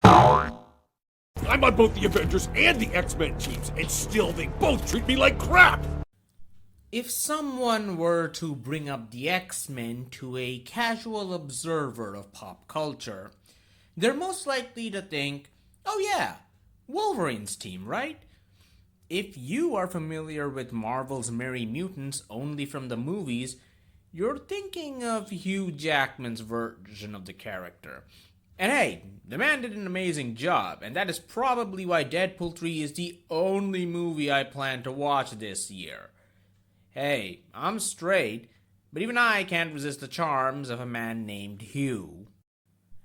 I'm on both the Avengers and the X-Men teams, and still they both treat me like crap! If someone were to bring up the X-Men to a casual observer of pop culture, they're most likely to think, oh yeah, Wolverine's team, right? If you are familiar with Marvel's Merry Mutants only from the movies, you're thinking of Hugh Jackman's version of the character. And hey, the man did an amazing job, and that is probably why Deadpool 3 is the only movie I plan to watch this year. Hey, I'm straight, but even I can't resist the charms of a man named Hugh.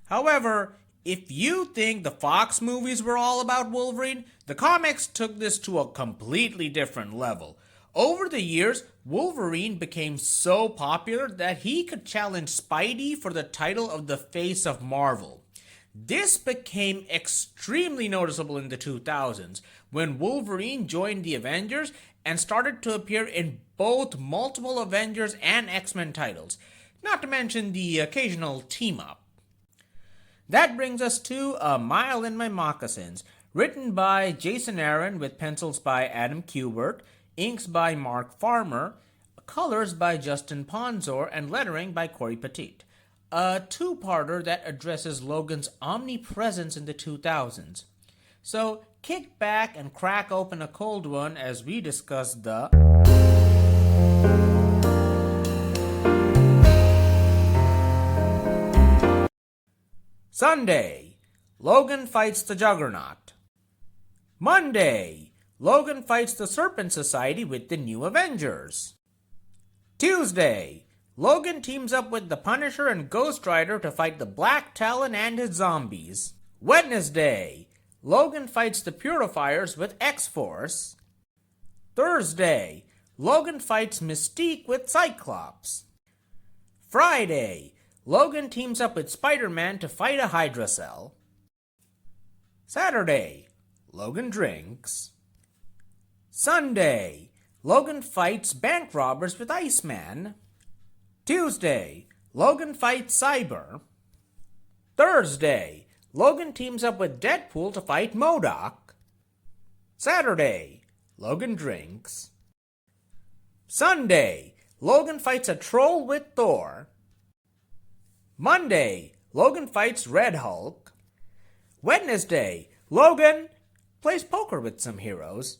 However, if you think the Fox movies were all about Wolverine, the comics took this to a completely different level. Over the years, Wolverine became so popular that he could challenge Spidey for the title of the Face of Marvel. This became extremely noticeable in the 2000s when Wolverine joined the Avengers and started to appear in both multiple Avengers and X-Men titles, not to mention the occasional team-up. That brings us to A Mile in My Moccasins, written by Jason Aaron with pencils by Adam Kubert, inks by Mark Farmer, colors by Justin Ponzor, and lettering by Corey Petit. A two-parter that addresses Logan's omnipresence in the 2000s. So kick back and crack open a cold one as we discuss the Sunday, Logan fights the Juggernaut. Monday, Logan fights the Serpent Society with the New Avengers. Tuesday, Logan teams up with the Punisher and Ghost Rider to fight the Black Talon and his zombies. Wednesday, Logan fights the Purifiers with X-Force. Thursday, Logan fights Mystique with Cyclops. Friday, Logan teams up with Spider-Man to fight a Hydra cell. Saturday, Logan drinks. Sunday, Logan fights bank robbers with Iceman. Tuesday, Logan fights Cyber. Thursday, Logan teams up with Deadpool to fight MODOK. Saturday, Logan drinks. Sunday, Logan fights a troll with Thor. Monday, Logan fights Red Hulk. Wednesday, Logan plays poker with some heroes.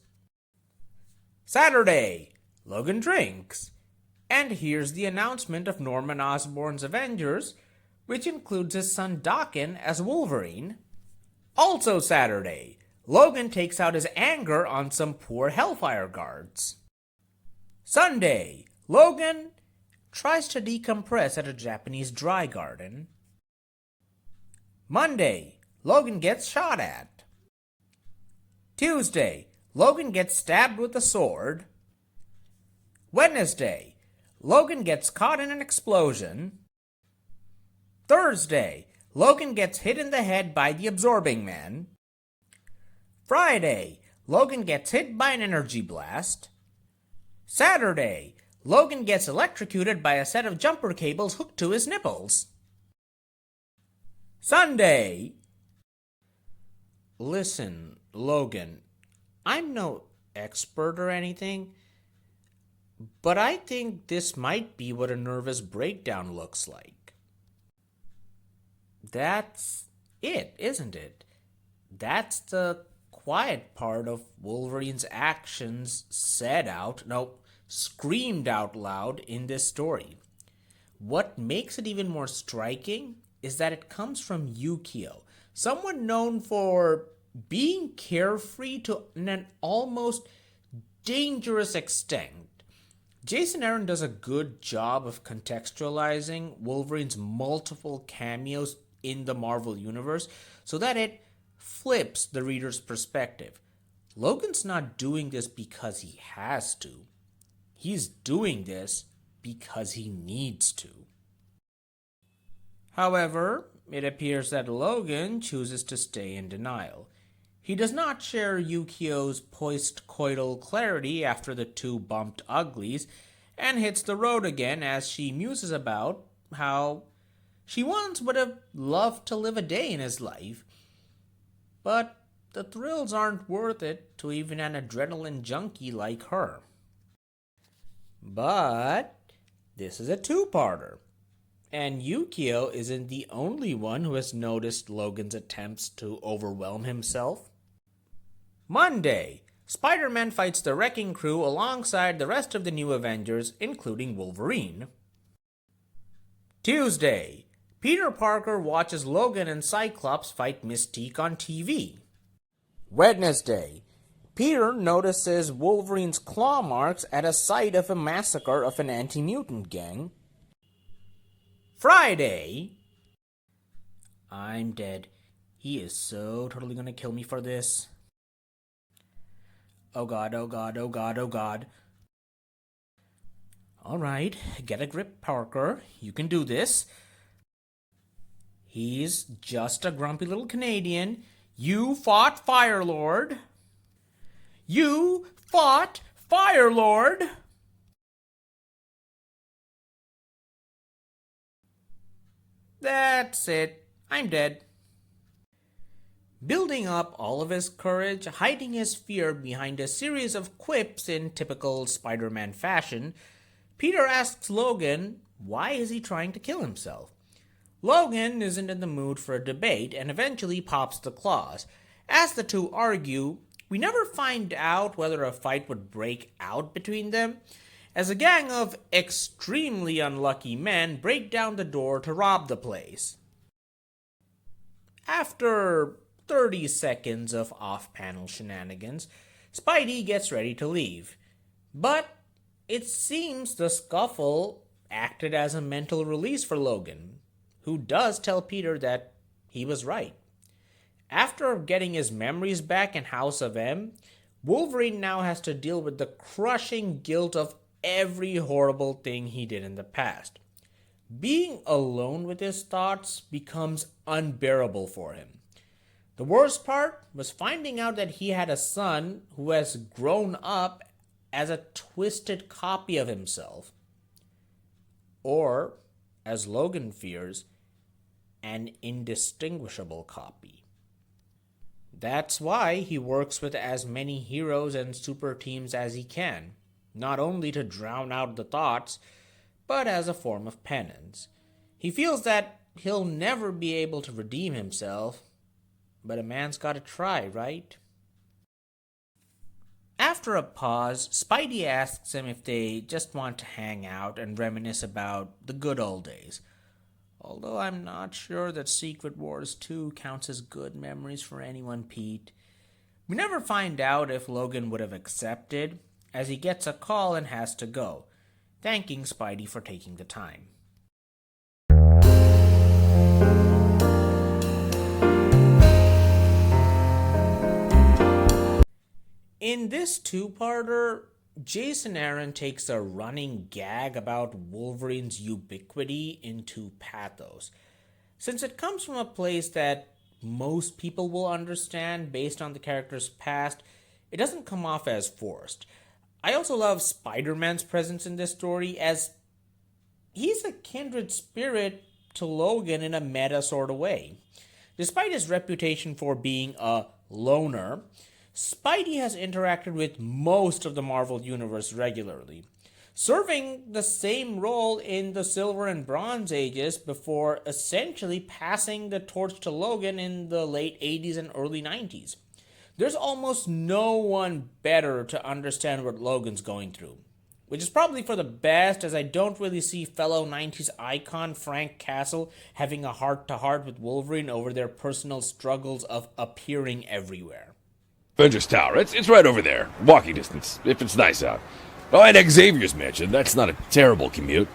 Saturday, Logan drinks. And here's the announcement of Norman Osborn's Avengers, which includes his son Daken as Wolverine. Also Saturday, Logan takes out his anger on some poor Hellfire guards. Sunday, Logan tries to decompress at a Japanese dry garden. Monday, Logan gets shot at. Tuesday, Logan gets stabbed with a sword. Wednesday, Logan gets caught in an explosion. Thursday, Logan gets hit in the head by the Absorbing Man. Friday, Logan gets hit by an energy blast. Saturday, Logan gets electrocuted by a set of jumper cables hooked to his nipples. Sunday. Listen, Logan, I'm no expert or anything, but I think this might be what a nervous breakdown looks like. That's it, isn't it? That's the quiet part of Wolverine's actions screamed out loud in this story. What makes it even more striking is that it comes from Yukio, someone known for being carefree to an almost dangerous extent. Jason Aaron does a good job of contextualizing Wolverine's multiple cameos in the Marvel Universe so that it flips the reader's perspective. Logan's not doing this because he has to. He's doing this because he needs to. However, it appears that Logan chooses to stay in denial. He does not share Yukio's post-coital clarity after the two bumped uglies and hits the road again as she muses about how she once would have loved to live a day in his life. But the thrills aren't worth it to even an adrenaline junkie like her. But this is a two-parter. And Yukio isn't the only one who has noticed Logan's attempts to overwhelm himself. Monday, Spider-Man fights the Wrecking Crew alongside the rest of the new Avengers, including Wolverine. Tuesday, Peter Parker watches Logan and Cyclops fight Mystique on TV. Wednesday, Peter notices Wolverine's claw marks at a site of a massacre of an anti-mutant gang. Friday, I'm dead. He is so totally gonna kill me for this. Oh god, oh god, oh god, oh god. Alright, get a grip, Parker. You can do this. He's just a grumpy little Canadian. You fought Firelord. You fought Firelord. That's it. I'm dead. Building up all of his courage, hiding his fear behind a series of quips in typical Spider-Man fashion, Peter asks Logan why is he trying to kill himself. Logan isn't in the mood for a debate and eventually pops the claws. As the two argue, we never find out whether a fight would break out between them, as a gang of extremely unlucky men break down the door to rob the place. After 30 seconds of off-panel shenanigans, Spidey gets ready to leave. But it seems the scuffle acted as a mental release for Logan, who does tell Peter that he was right. After getting his memories back in House of M, Wolverine now has to deal with the crushing guilt of every horrible thing he did in the past. Being alone with his thoughts becomes unbearable for him. The worst part was finding out that he had a son who has grown up as a twisted copy of himself. Or, as Logan fears, an indistinguishable copy. That's why he works with as many heroes and super teams as he can, not only to drown out the thoughts, but as a form of penance. He feels that he'll never be able to redeem himself, but a man's gotta try, right? After a pause, Spidey asks him if they just want to hang out and reminisce about the good old days. Although I'm not sure that Secret Wars 2 counts as good memories for anyone, Pete. We never find out if Logan would have accepted, as he gets a call and has to go, thanking Spidey for taking the time. In this two-parter, Jason Aaron takes a running gag about Wolverine's ubiquity into pathos. Since it comes from a place that most people will understand based on the character's past, it doesn't come off as forced. I also love Spider-Man's presence in this story, as he's a kindred spirit to Logan in a meta sort of way. Despite his reputation for being a loner, Spidey has interacted with most of the Marvel Universe regularly, serving the same role in the Silver and Bronze Ages before essentially passing the torch to Logan in the late 80s and early 90s. There's almost no one better to understand what Logan's going through, which is probably for the best, as I don't really see fellow 90s icon Frank Castle having a heart-to-heart with Wolverine over their personal struggles of appearing everywhere. Avengers Tower, it's right over there. Walking distance, if it's nice out. Oh, and Xavier's Mansion, that's not a terrible commute.